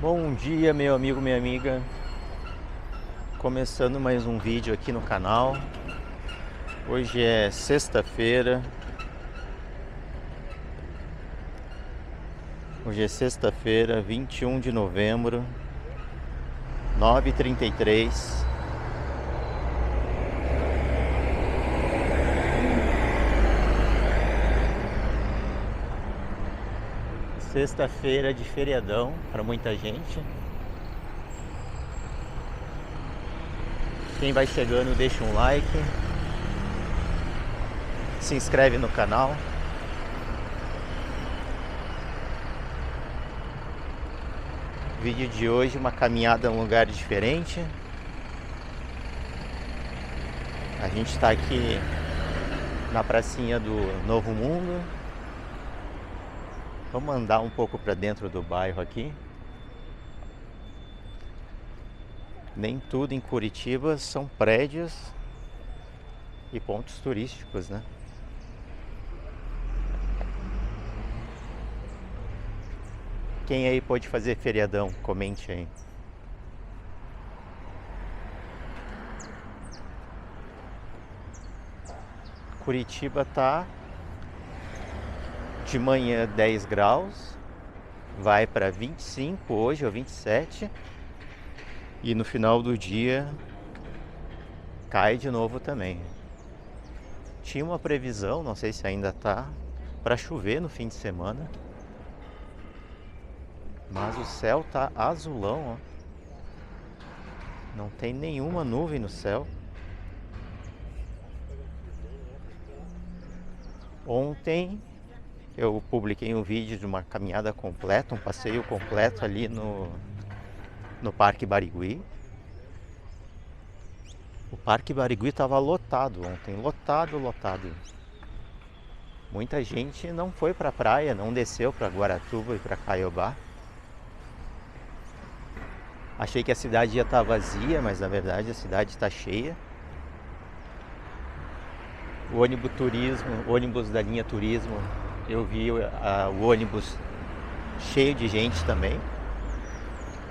Bom dia, meu amigo, minha amiga. Começando mais um vídeo aqui no canal. Hoje é sexta-feira. Hoje é sexta-feira, 21 de novembro, 9h33. Sexta-feira de feriadão para muita gente. Quem vai chegando, deixa um like, se inscreve no canal. Vídeo de hoje, uma caminhada em um lugar diferente. A gente está aqui na pracinha do Novo Mundo. Vamos andar um pouco para dentro do bairro aqui. Nem tudo em Curitiba são prédios e pontos turísticos, né? Quem aí pode fazer feriadão? Comente aí. Curitiba tá de manhã 10 graus, vai para 25 hoje ou 27 e no final do dia cai de novo também. Tinha uma previsão, não sei se ainda tá, para chover no fim de semana, mas o céu tá azulão, ó. Não tem nenhuma nuvem no céu. Ontem eu publiquei um vídeo de uma caminhada completa, um passeio completo ali no Parque Barigui. O Parque Barigui estava lotado ontem, lotado. Muita gente não foi para a praia, não desceu para Guaratuba e para Caiobá. Achei que a cidade ia estar vazia, mas na verdade a cidade está cheia. O ônibus da linha turismo, eu vi o ônibus cheio de gente também.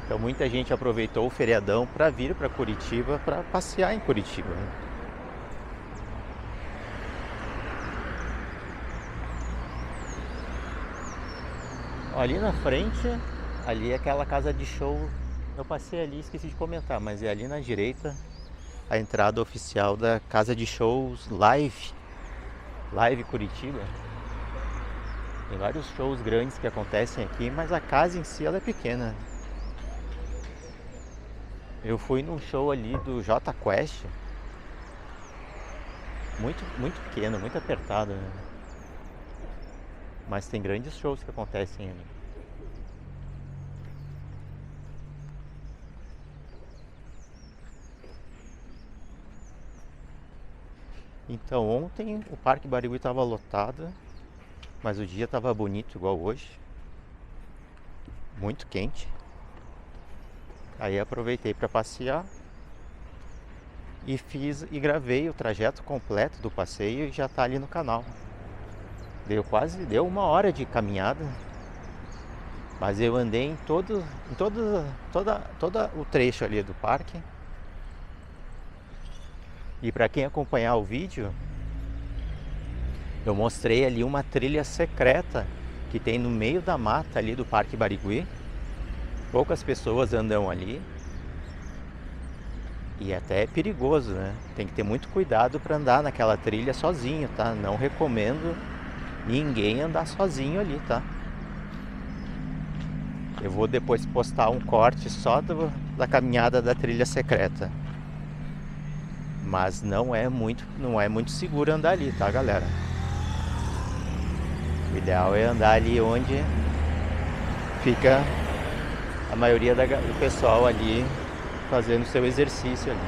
Então muita gente aproveitou o feriadão para vir para Curitiba, para passear em Curitiba, né? Ali na frente, ali é aquela casa de show. Eu passei ali, esqueci de comentar, mas é ali na direita a entrada oficial da casa de shows Live Curitiba. Tem vários shows grandes que acontecem aqui, mas a casa em si ela é pequena. Eu fui num show ali do Jota Quest, muito pequeno, muito apertado, né? Mas tem grandes shows que acontecem ali. Então ontem o Parque Barigui estava lotado, mas o dia estava bonito igual hoje, muito quente. Aí aproveitei para passear e gravei o trajeto completo do passeio e já está ali no canal. Deu 1 hora de caminhada, mas eu andei em todo o trecho ali do parque. E para quem acompanhar o vídeo, eu mostrei ali uma trilha secreta que tem no meio da mata ali do Parque Barigui. Poucas pessoas andam ali e até é perigoso, né? Tem que ter muito cuidado para andar naquela trilha sozinho, tá? Não recomendo ninguém andar sozinho ali, tá? Eu vou depois postar um corte só da caminhada da trilha secreta. Mas não é muito seguro andar ali, tá, galera? O ideal é andar ali onde fica a maioria do pessoal ali fazendo seu exercício ali.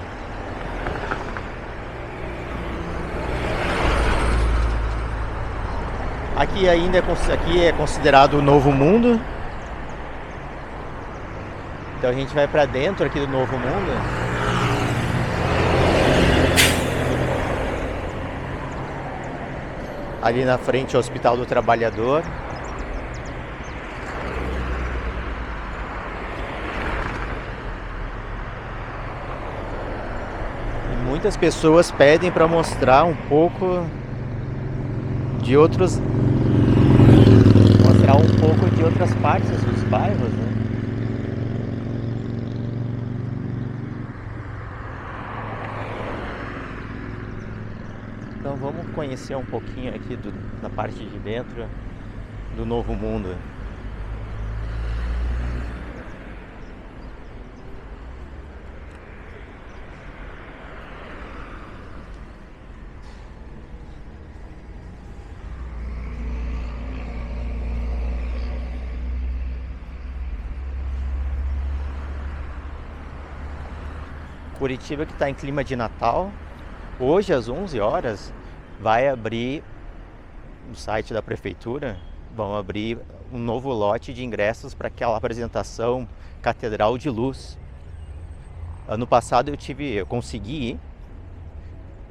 Aqui é considerado o Novo Mundo. Então a gente vai pra dentro aqui do Novo Mundo. Ali na frente é o Hospital do Trabalhador. muitas pessoas pedem para mostrar um pouco de outros, mostrar um pouco de outras partes dos bairros, né? Então vamos conhecer um pouquinho aqui da parte de dentro do Novo Mundo. Curitiba, que está em clima de Natal. Hoje às 11 horas vai abrir no site da prefeitura, vão abrir um novo lote de ingressos para aquela apresentação Catedral de Luz. Ano passado eu consegui ir.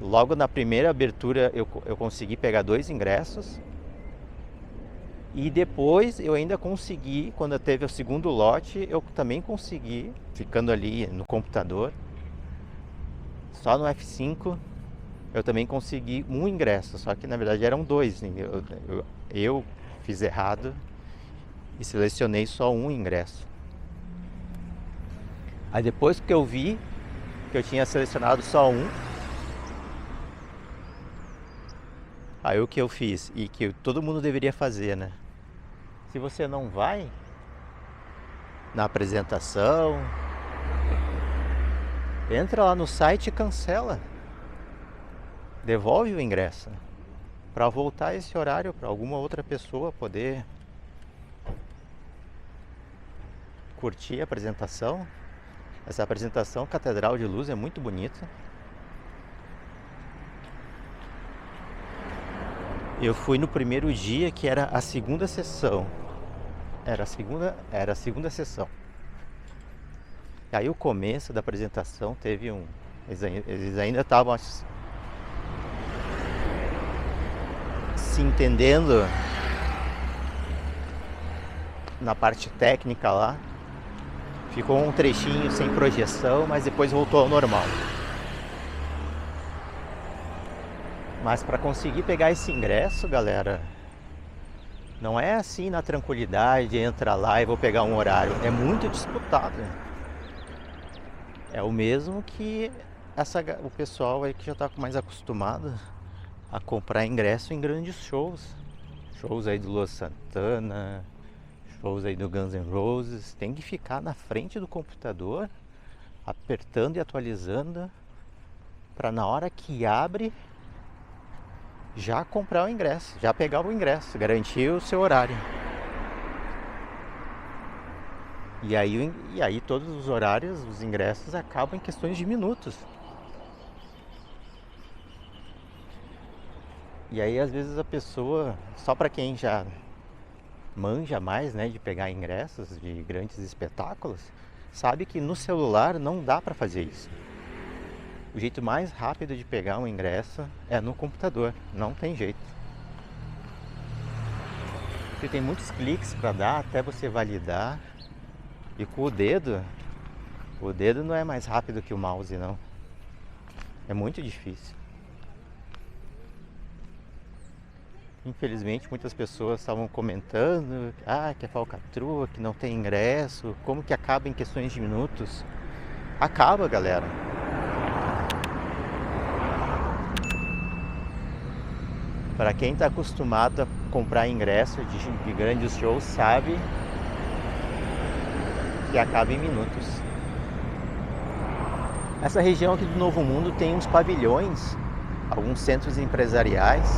Logo na primeira abertura eu consegui pegar 2 ingressos. E depois eu ainda consegui, quando teve o segundo lote, eu também consegui, ficando ali no computador, só no F5, eu também consegui um ingresso, só que na verdade eram 2. Eu fiz errado e selecionei só um ingresso. Aí depois que eu vi que eu tinha selecionado só um, aí o que eu fiz, e que todo mundo deveria fazer, né? Se você não vai na apresentação, entra lá no site e cancela. Devolve o ingresso para voltar esse horário para alguma outra pessoa poder curtir a apresentação. Essa apresentação Catedral de Luz é muito bonita. Eu fui no primeiro dia, que era a segunda sessão. Era a segunda sessão. E aí o começo da apresentação teve eles ainda estavam se entendendo na parte técnica lá. Ficou um trechinho sem projeção, mas depois voltou ao normal. Mas para conseguir pegar esse ingresso, galera, não é assim na tranquilidade, entra lá e vou pegar um horário. É muito disputado. É o mesmo que o pessoal aí que já está mais acostumado a comprar ingresso em grandes shows. Shows aí do Luan Santana, shows aí do Guns N' Roses. Tem que ficar na frente do computador, apertando e atualizando, para na hora que abre, já comprar o ingresso, já pegar o ingresso, garantir o seu horário. E aí todos os horários, os ingressos acabam em questões de minutos. E aí às vezes a pessoa, só para quem já manja mais, né, de pegar ingressos de grandes espetáculos, sabe que no celular não dá para fazer isso. O jeito mais rápido de pegar um ingresso é no computador, não tem jeito. Porque tem muitos cliques para dar até você validar. E com o dedo não é mais rápido que o mouse, não. É muito difícil. Infelizmente muitas pessoas estavam comentando que é falcatrua, que não tem ingresso, como que acaba em questões de minutos. Acaba, galera. Para quem está acostumado a comprar ingresso de grandes shows, sabe que acaba em minutos. Essa região aqui do Novo Mundo tem uns pavilhões, alguns centros empresariais.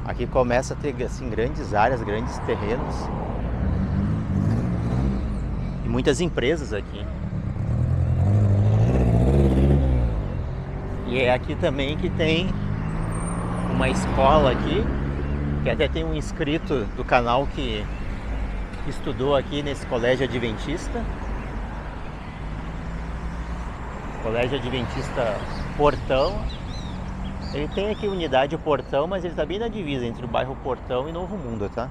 Aqui começa a ter assim grandes áreas, grandes terrenos e muitas empresas aqui. E é aqui também que tem uma escola aqui, que até tem um inscrito do canal que estudou aqui nesse colégio adventista. Colégio Adventista Portão. Ele tem aqui unidade Portão, mas ele está bem na divisa entre o bairro Portão e Novo Mundo, tá?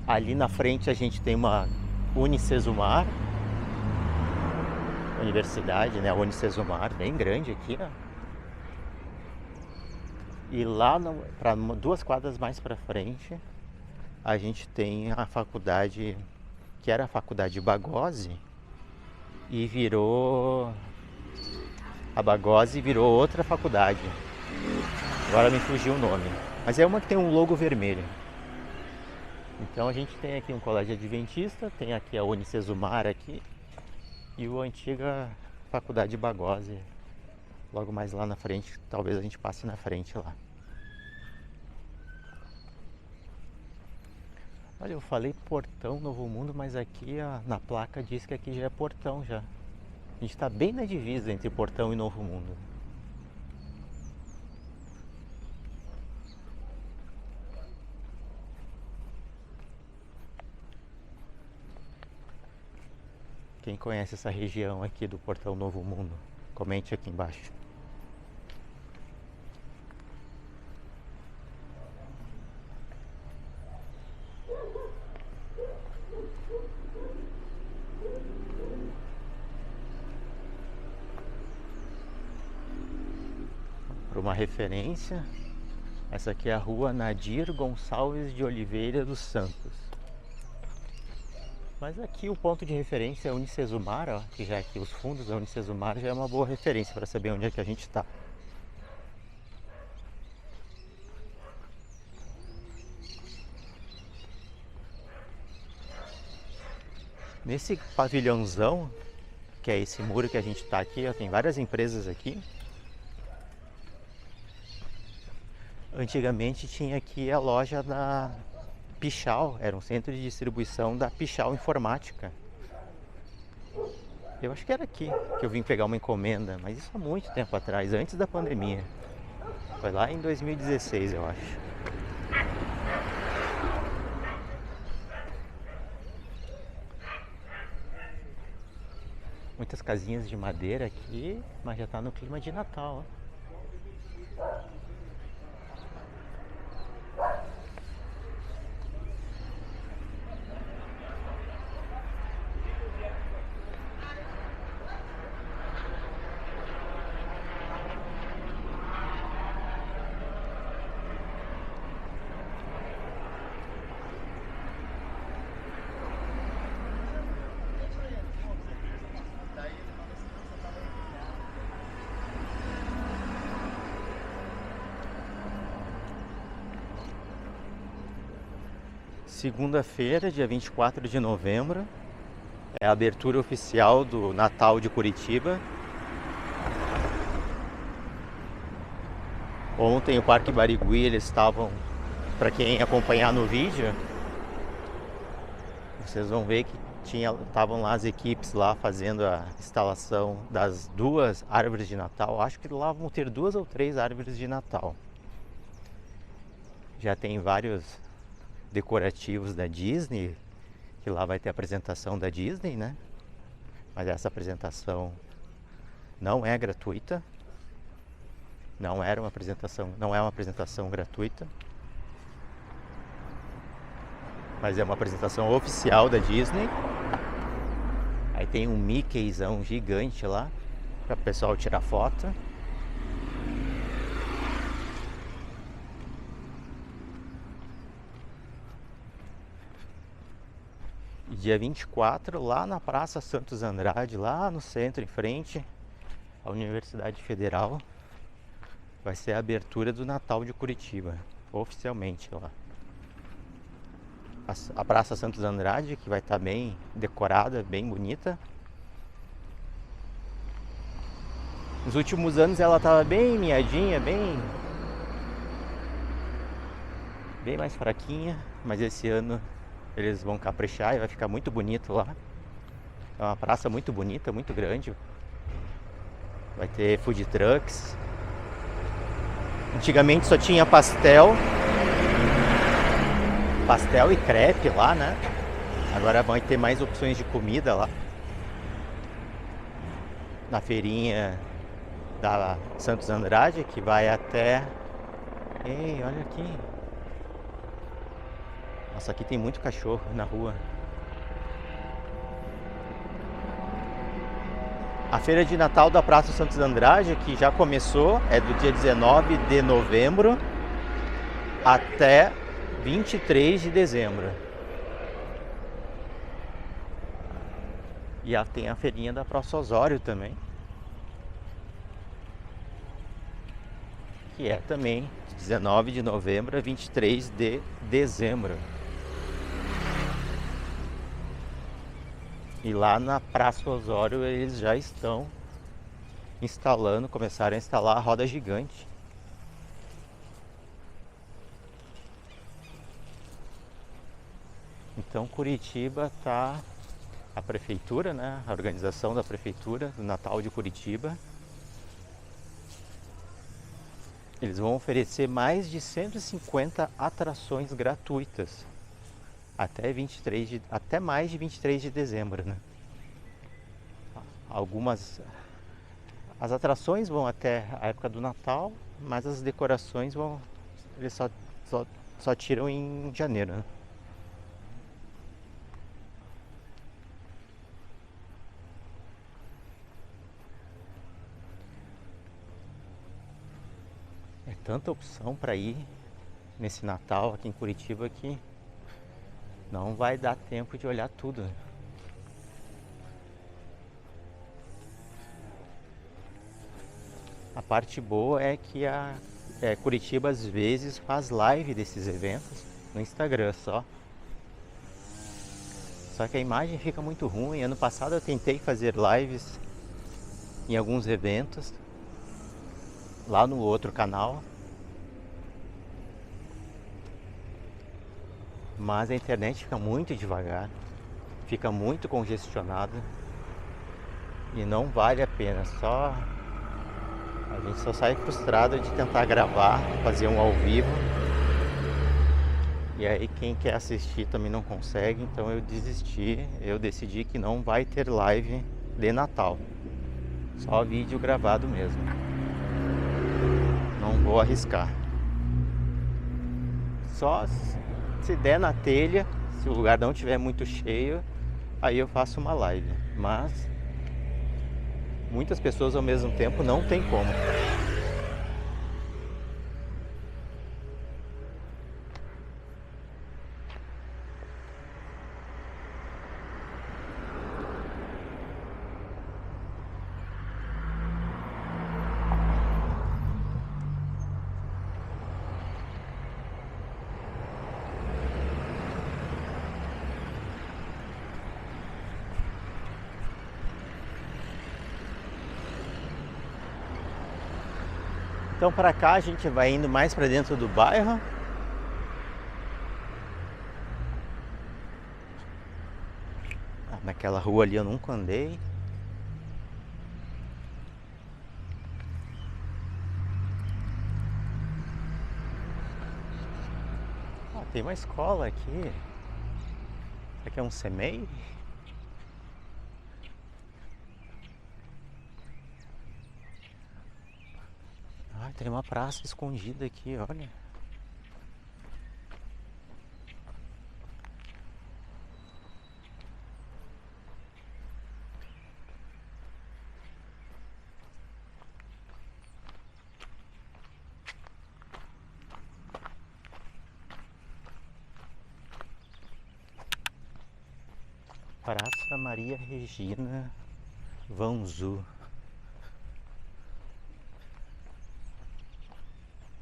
Ali na frente a gente tem Unicesumar, universidade, né? Unicesumar, bem grande aqui, ó. E lá, para 2 quadras mais para frente, a gente tem a faculdade, que era a faculdade Bagose, e virou... A Bagose virou outra faculdade. Agora me fugiu o nome. Mas é uma que tem um logo vermelho. Então a gente tem aqui um colégio adventista, tem aqui a Unicesumar aqui e a antiga faculdade Bagose. Logo mais lá na frente, talvez a gente passe na frente lá. Olha, eu falei Portão Novo Mundo, mas aqui na placa diz que aqui já é Portão já. A gente está bem na divisa entre Portão e Novo Mundo. Quem conhece essa região aqui do Portão Novo Mundo, comente aqui embaixo. Para uma referência, essa aqui é a rua Nadir Gonçalves de Oliveira dos Santos. Mas aqui o ponto de referência é a Unicesumar, ó, que já aqui os fundos da Unicesumar já é uma boa referência para saber onde é que a gente está. Nesse pavilhãozão, que é esse muro que a gente está aqui, ó, tem várias empresas aqui. Antigamente tinha aqui a loja da Pichau, era um centro de distribuição da Pichau Informática. Eu acho que era aqui que eu vim pegar uma encomenda, mas isso há muito tempo atrás, antes da pandemia. Foi lá em 2016, eu acho. Muitas casinhas de madeira aqui, mas já tá no clima de Natal, ó. Segunda-feira, dia 24 de novembro, é a abertura oficial do Natal de Curitiba. Ontem o Parque Barigui, eles estavam, para quem acompanhar no vídeo, vocês vão ver que estavam lá as equipes lá fazendo a instalação das 2 árvores de Natal. Acho que lá vão ter 2 ou 3 árvores de Natal. Já tem vários decorativos da Disney, que lá vai ter a apresentação da Disney, né? Mas essa apresentação não é gratuita. Não é uma apresentação gratuita. Mas é uma apresentação oficial da Disney. Aí tem um Mickeyzão gigante lá para o pessoal tirar foto. E dia 24, lá na Praça Santos Andrade, lá no centro, em frente à Universidade Federal, vai ser a abertura do Natal de Curitiba, oficialmente lá. A Praça Santos Andrade, que vai estar bem decorada, bem bonita. Nos últimos anos ela estava bem miadinha, bem mais fraquinha, mas esse ano eles vão caprichar e vai ficar muito bonito lá. É uma praça muito bonita, muito grande. Vai ter food trucks. Antigamente só tinha pastel e crepe lá, né? Agora vai ter mais opções de comida lá. Na feirinha da Santos Andrade, que vai até... Ei, olha aqui. Nossa, aqui tem muito cachorro na rua. A feira de Natal da Praça Santos Andrade, que já começou, é do dia 19 de novembro até 23 de dezembro. E tem a feirinha da Praça Osório também, que é também 19 de novembro a 23 de dezembro. E lá na Praça Osório eles já estão começaram a instalar a roda gigante. Então Curitiba tá, a prefeitura, né, a organização da prefeitura do Natal de Curitiba, eles vão oferecer mais de 150 atrações gratuitas até mais de 23 de dezembro, né? As atrações vão até a época do Natal, mas as decorações eles só tiram em janeiro, né? É tanta opção para ir nesse Natal aqui em Curitiba que não vai dar tempo de olhar tudo. A parte boa é que Curitiba às vezes faz live desses eventos no Instagram só. Só que a imagem fica muito ruim. Ano passado eu tentei fazer lives em alguns eventos lá no outro canal, mas a internet fica muito devagar, fica muito congestionada e não vale a pena. A gente só sai frustrado de tentar gravar, fazer um ao vivo, e aí quem quer assistir também não consegue. Então eu decidi que não vai ter live de Natal, só vídeo gravado mesmo. Não vou arriscar. Só se der na telha, se o lugar não estiver muito cheio, aí eu faço uma live. Mas muitas pessoas ao mesmo tempo não tem como. Então para cá a gente vai indo mais para dentro do bairro. Naquela rua ali eu nunca andei. Tem uma escola aqui. Será que é um CEMEI? Tem uma praça escondida aqui, olha. Praça Maria Regina Vanzu.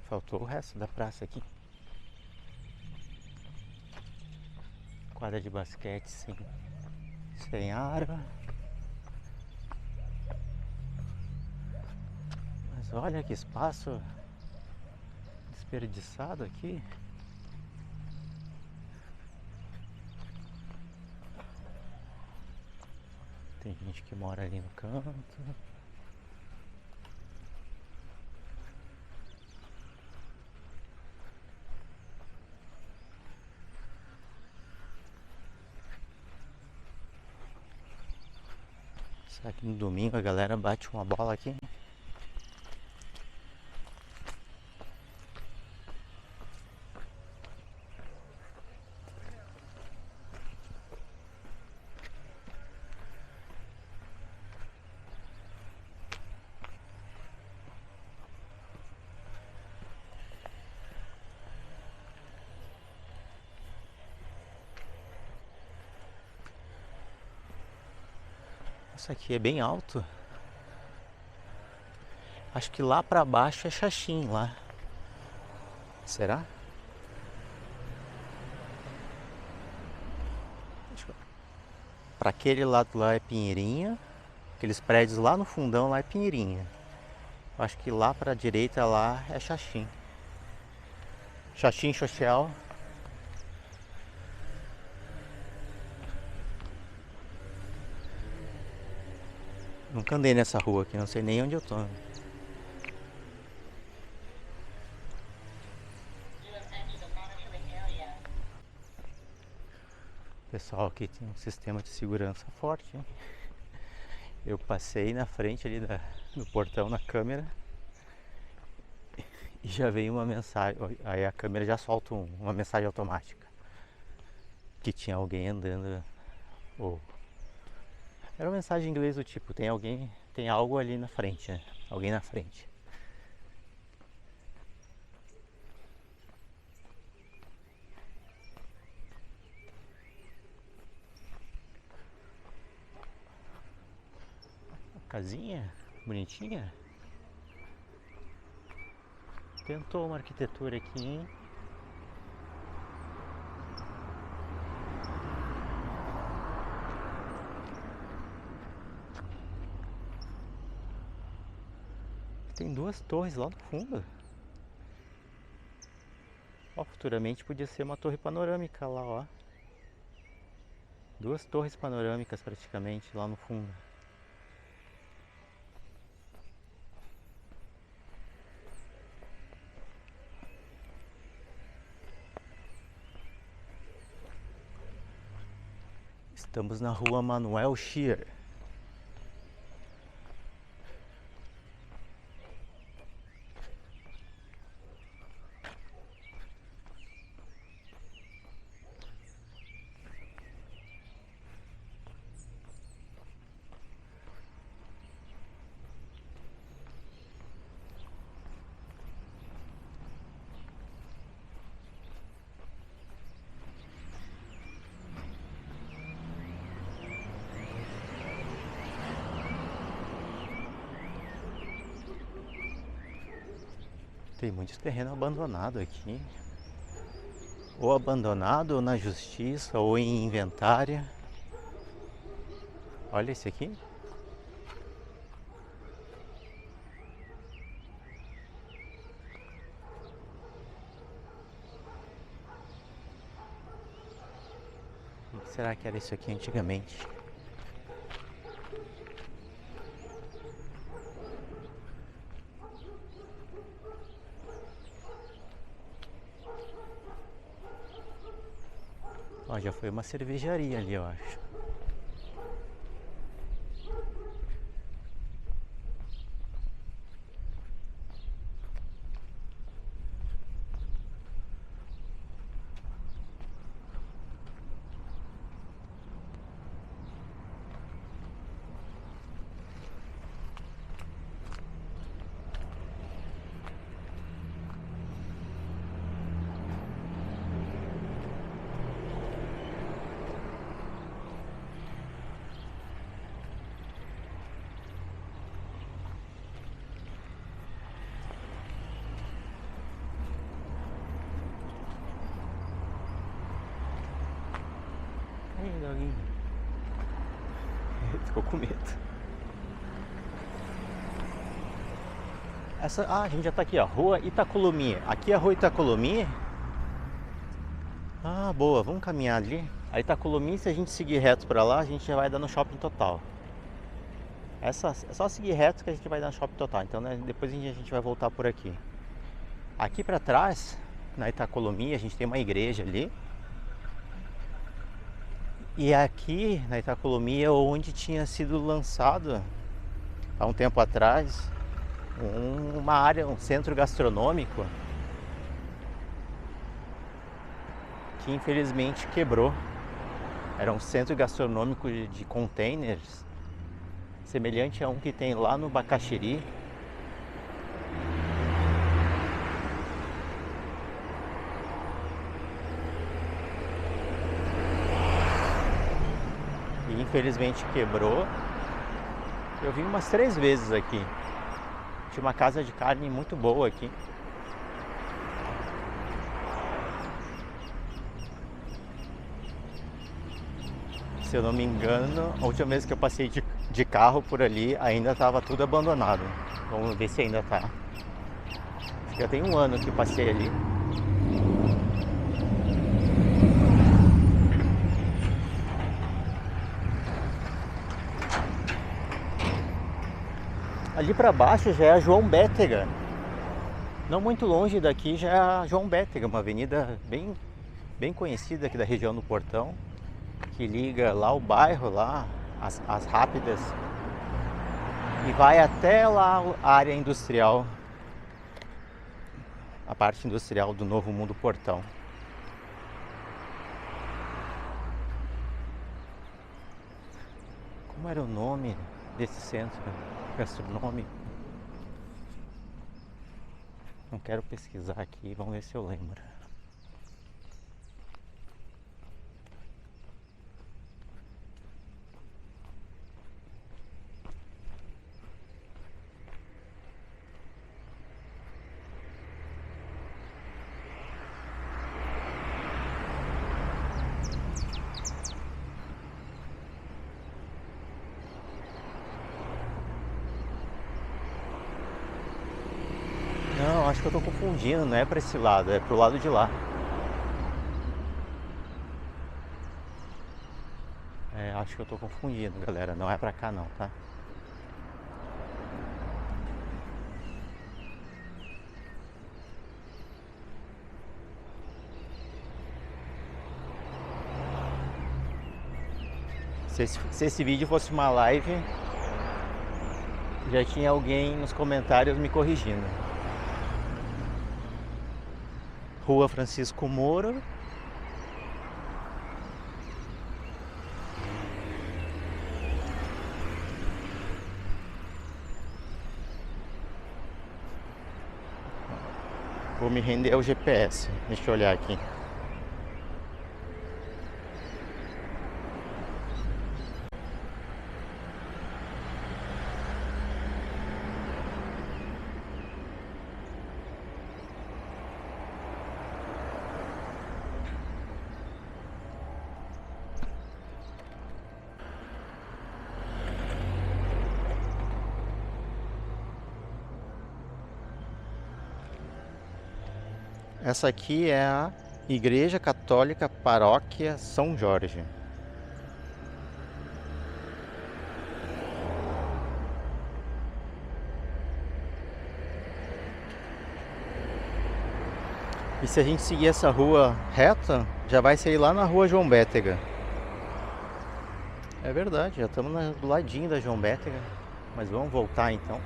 Faltou o resto da praça aqui. Quadra de basquete sem aro. Mas olha que espaço desperdiçado aqui. Tem gente que mora ali no canto. Será que no domingo a galera bate uma bola aqui? Nossa, aqui é bem alto. Acho que lá pra baixo é Xaxim, lá. Será? Pra aquele lado lá é Pinheirinha. Aqueles prédios lá no fundão lá é Pinheirinha. Acho que lá pra direita lá é Xaxim. Xaxim, Xoxial. Nunca andei nessa rua aqui, não sei nem onde eu tô. Pessoal, aqui tem um sistema de segurança forte, hein? Eu passei na frente ali do portão na câmera e já veio uma mensagem. Aí a câmera já solta uma mensagem automática que tinha alguém andando. Ou era uma mensagem em inglês do tipo: tem alguém, tem algo ali na frente, né? Alguém na frente. Casinha bonitinha. Tentou uma arquitetura aqui, hein? Tem duas torres lá no fundo. Ó, futuramente podia ser uma torre panorâmica lá, ó. Duas torres panorâmicas praticamente lá no fundo. Estamos na rua Manuel Schier. Tem muito terreno abandonado aqui. Ou abandonado, ou na justiça, ou em inventária. Olha esse aqui. O que será que era isso aqui antigamente? Ó, já foi uma cervejaria ali, eu acho. Ainda alguém ficou com medo. A gente já tá aqui, ó, Rua Itacolomi. Aqui é a Rua Itacolomi. Ah, boa, vamos caminhar ali. A Itacolomi, se a gente seguir reto pra lá, a gente já vai dar no Shopping Total. É só seguir reto que a gente vai dar no Shopping Total. Então, né, depois a gente vai voltar por aqui. Aqui pra trás, na Itacolomi, a gente tem uma igreja ali. E aqui na Itacolomi é onde tinha sido lançado há um tempo atrás uma área, um centro gastronômico que infelizmente quebrou. Era um centro gastronômico de containers, semelhante a um que tem lá no Bacaxiri. E infelizmente quebrou. Eu vim umas 3 vezes aqui. Tinha uma casa de carne muito boa aqui. Se eu não me engano, a última vez que eu passei de carro por ali, ainda estava tudo abandonado. Vamos ver se ainda tá. Acho que já tem um ano que passei ali. Ali para baixo já é a João Bétega. Não muito longe daqui já é a João Bétega, uma avenida bem conhecida aqui da região do Portão, que liga lá o bairro, lá as rápidas, e vai até lá a área industrial, a parte industrial do Novo Mundo Portão. Como era o nome desse centro gastronômico? Não quero pesquisar aqui, vamos ver se eu lembro. Não, acho que eu tô confundindo, não é pra esse lado, é pro lado de lá. É, acho que eu tô confundindo, galera, não é pra cá não, tá? Se esse vídeo fosse uma live, já tinha alguém nos comentários me corrigindo. Rua Francisco Moro. Vou me render ao GPS. Deixa eu olhar aqui. Essa aqui é a Igreja Católica Paróquia São Jorge. E se a gente seguir essa rua reta, já vai sair lá na rua João Bétega. É verdade, já estamos do ladinho da João Bétega. Mas vamos voltar então.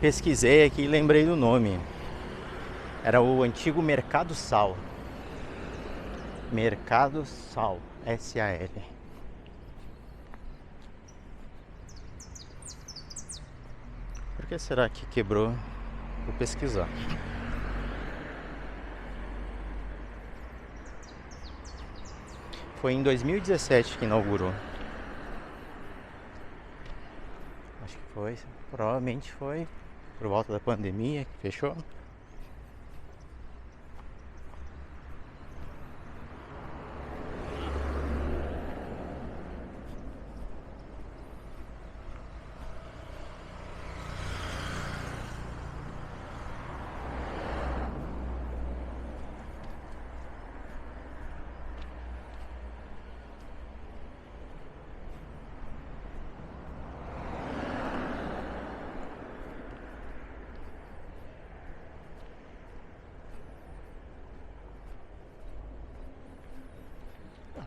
Pesquisei aqui e lembrei do nome. Era o antigo Mercado Sal. Mercado Sal, S-A-L. Por que será que quebrou? Vou pesquisar. Foi em 2017 que inaugurou. Acho que foi, provavelmente foi por volta da pandemia que fechou.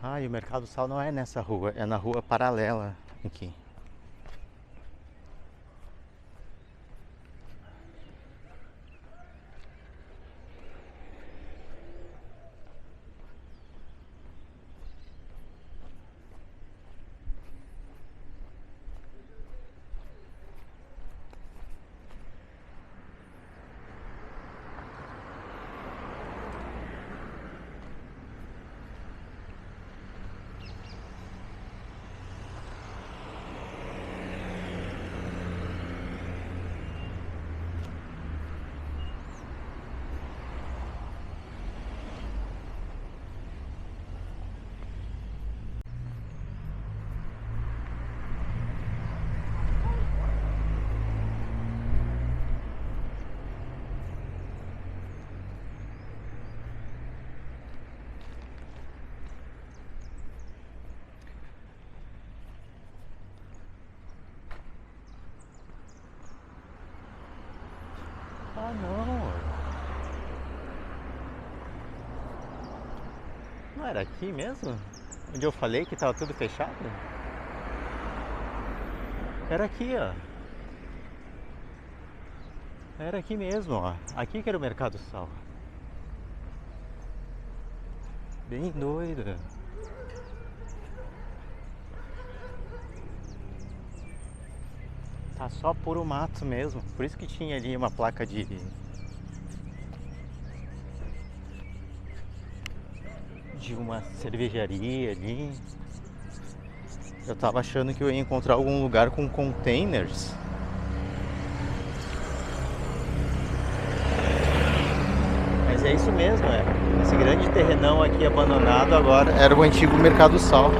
Ah, e o Mercado Sal não é nessa rua, é na rua paralela aqui. Ah, não. Não era aqui mesmo? Onde eu falei que tava tudo fechado? Era aqui, ó. Era aqui mesmo, ó. Aqui que era o Mercado Sal. Bem doido. Tá só puro mato mesmo. Por isso que tinha ali uma placa de uma cervejaria ali. Eu tava achando que eu ia encontrar algum lugar com containers. Mas é isso mesmo, é. Esse grande terrenão aqui abandonado agora era o antigo Mercado Sal.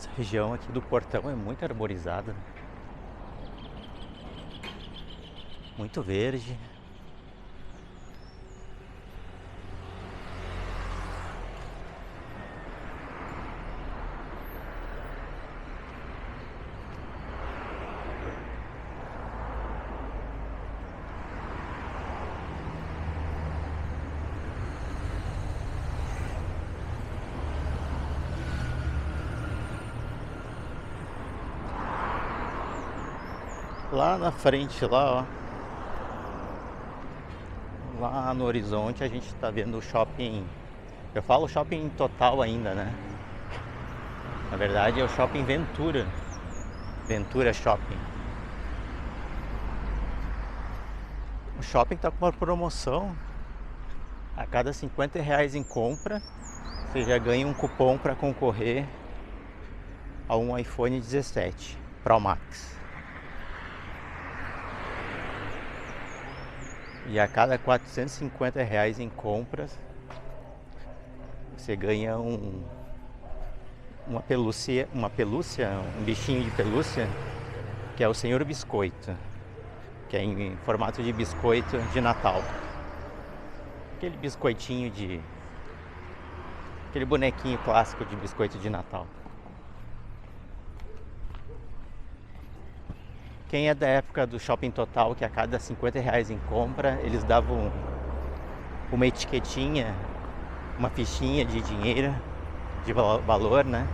Essa região aqui do Portão é muito arborizada, muito verde. Lá na frente, lá, ó, lá no horizonte a gente tá vendo o shopping. Eu falo shopping total ainda, né? Na verdade é o shopping Ventura. Ventura Shopping. O shopping tá com uma promoção. A cada R$ 50 em compra, você já ganha um cupom para concorrer a um iPhone 17 Pro Max. E a cada R$ 450 em compras, você ganha uma pelúcia, um bichinho de pelúcia, que é o Senhor Biscoito, que é em formato de biscoito de Natal. Aquele biscoitinho aquele bonequinho clássico de biscoito de Natal. Quem é da época do Shopping Total, que a cada R$ 50 em compra, eles davam uma etiquetinha, uma fichinha de dinheiro, de valor, né?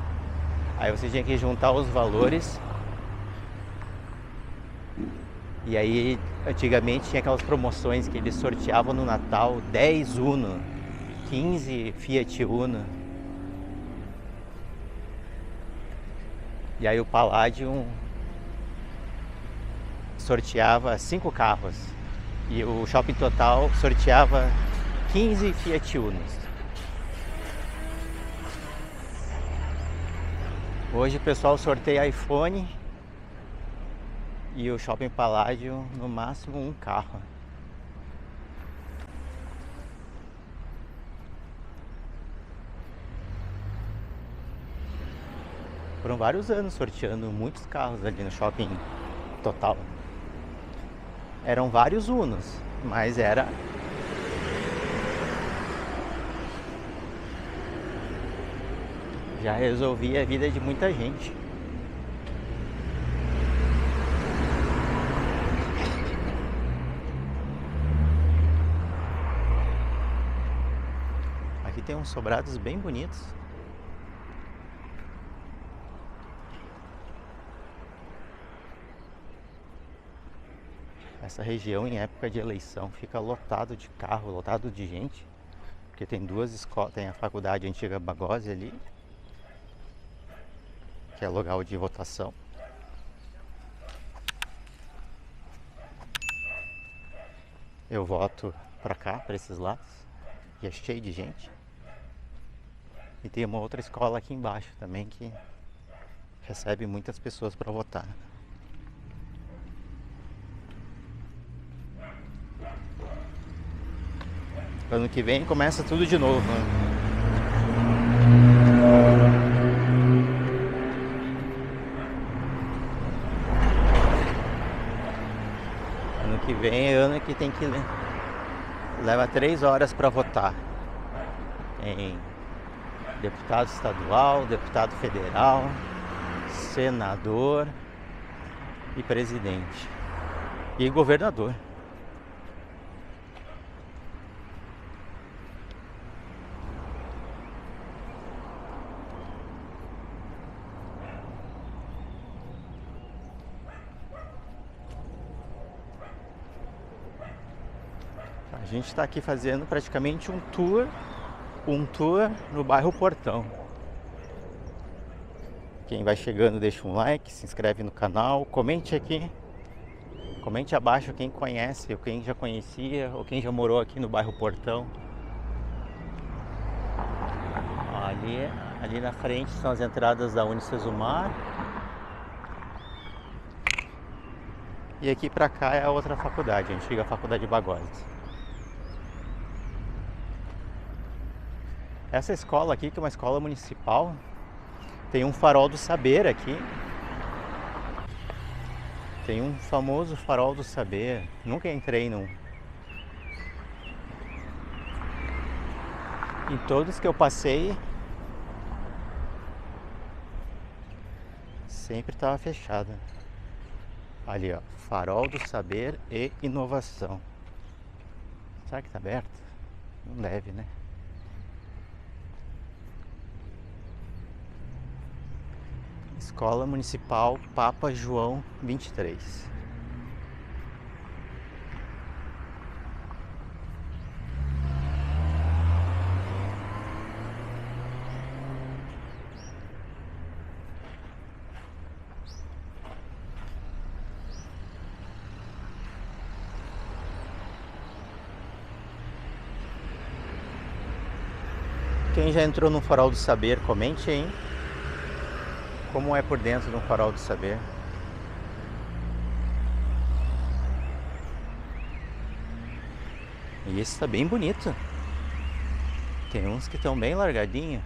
Aí você tinha que juntar os valores. E aí, antigamente tinha aquelas promoções que eles sorteavam no Natal: 10 Uno, 15 Fiat Uno. E aí o Palladium sorteava 5 carros. E o Shopping Total sorteava 15 Fiat Unos. Hoje o pessoal sorteia iPhone e o Shopping Palladium no máximo um carro. Foram vários anos sorteando muitos carros ali no Shopping Total. Eram vários Unos, mas era já resolvia a vida de muita gente. Aqui tem uns sobrados bem bonitos. Essa região em época de eleição fica lotado de carro, lotado de gente, porque tem duas escolas, tem a faculdade Antiga Bagose ali, que é local de votação. Eu voto pra cá, pra esses lados, e é cheio de gente. E tem uma outra escola aqui embaixo também que recebe muitas pessoas para votar. Ano que vem começa tudo de novo, né? Ano que vem é ano que tem que leva 3 horas para votar em deputado estadual, deputado federal, senador e presidente e governador. A gente está aqui fazendo praticamente um tour no bairro Portão. Quem vai chegando deixa um like, se inscreve no canal, comente aqui, comente abaixo quem conhece, ou quem já conhecia, ou quem já morou aqui no bairro Portão. Ali na frente são as entradas da Unicesumar. E aqui pra cá é a outra faculdade, a antiga Faculdade Bagose. Essa escola aqui, que é uma escola municipal, Tem um farol do saber aqui. Tem um famoso farol do saber. Nunca entrei num. Em todos que eu passei, sempre estava fechado. Ali, ó, farol do saber e inovação. Será que tá aberto? Não deve, né? Escola Municipal Papa João 23. Quem já entrou no farol do saber, comente aí. Como é por dentro de um farol do saber? E esse tá bem bonito. Tem uns que estão bem largadinhos.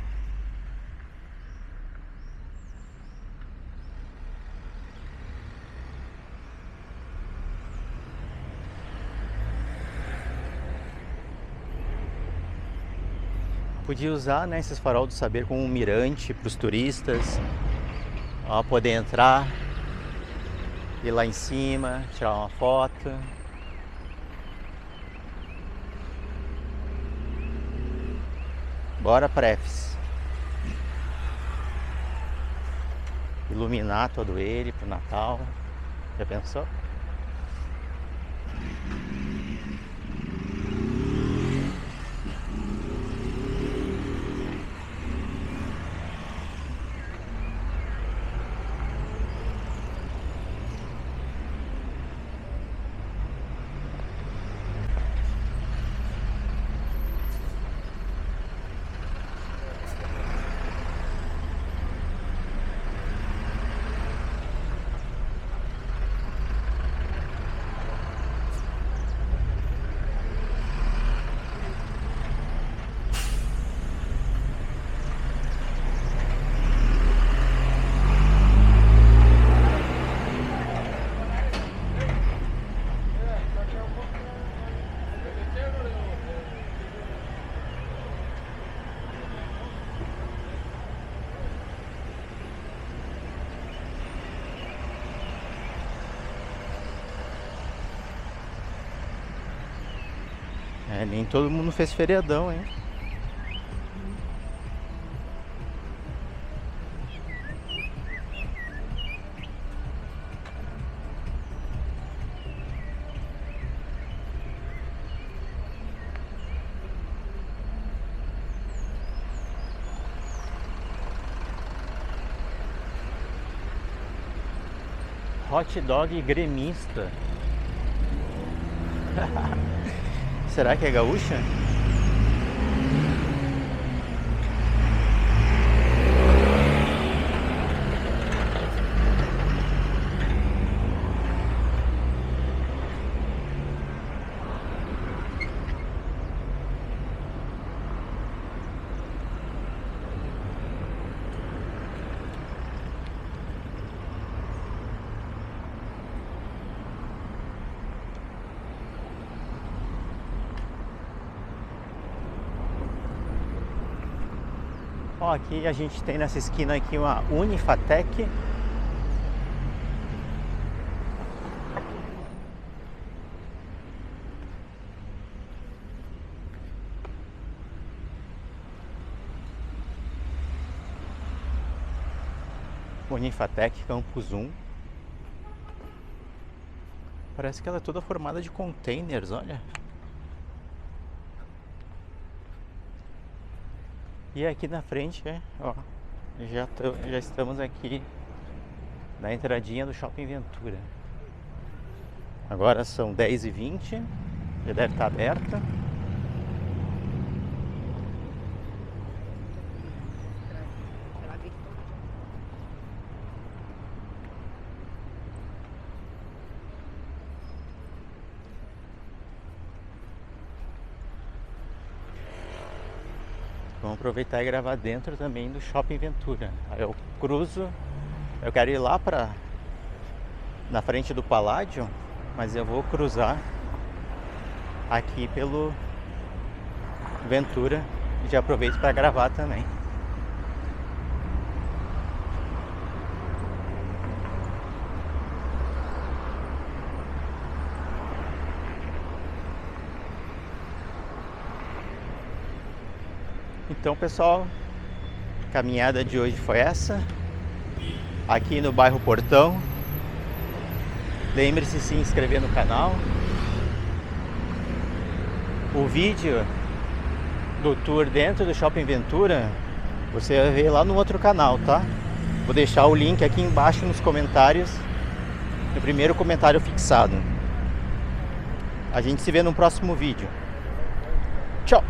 Podia usar, né, esses farol do saber como um mirante para os turistas, ó, poder entrar, ir lá em cima, tirar uma foto. Bora, prefs. Iluminar todo ele pro Natal. Já pensou? É, nem todo mundo fez feriadão, hein? Hot dog gremista. Será que é gaúcha? Ó, aqui a gente tem nessa esquina aqui uma Unifatec. Unifatec Campus 1. Parece que ela é toda formada de containers, olha. E aqui na frente, ó, já estamos aqui na entradinha do Shopping Ventura. Agora são 10h20, já deve estar aberta. vamos aproveitar e gravar dentro também do Shopping Ventura. Aí eu cruzo, eu quero ir lá na frente do Paládio, mas eu vou cruzar aqui pelo Ventura e já aproveito para gravar também. Então, pessoal, a caminhada de hoje foi essa, aqui no bairro Portão. Lembre-se de se inscrever no canal. O vídeo do tour dentro do Shopping Ventura você vai ver lá no outro canal, tá? Vou deixar o link aqui embaixo nos comentários, no primeiro comentário fixado. A gente se vê no próximo vídeo. Tchau!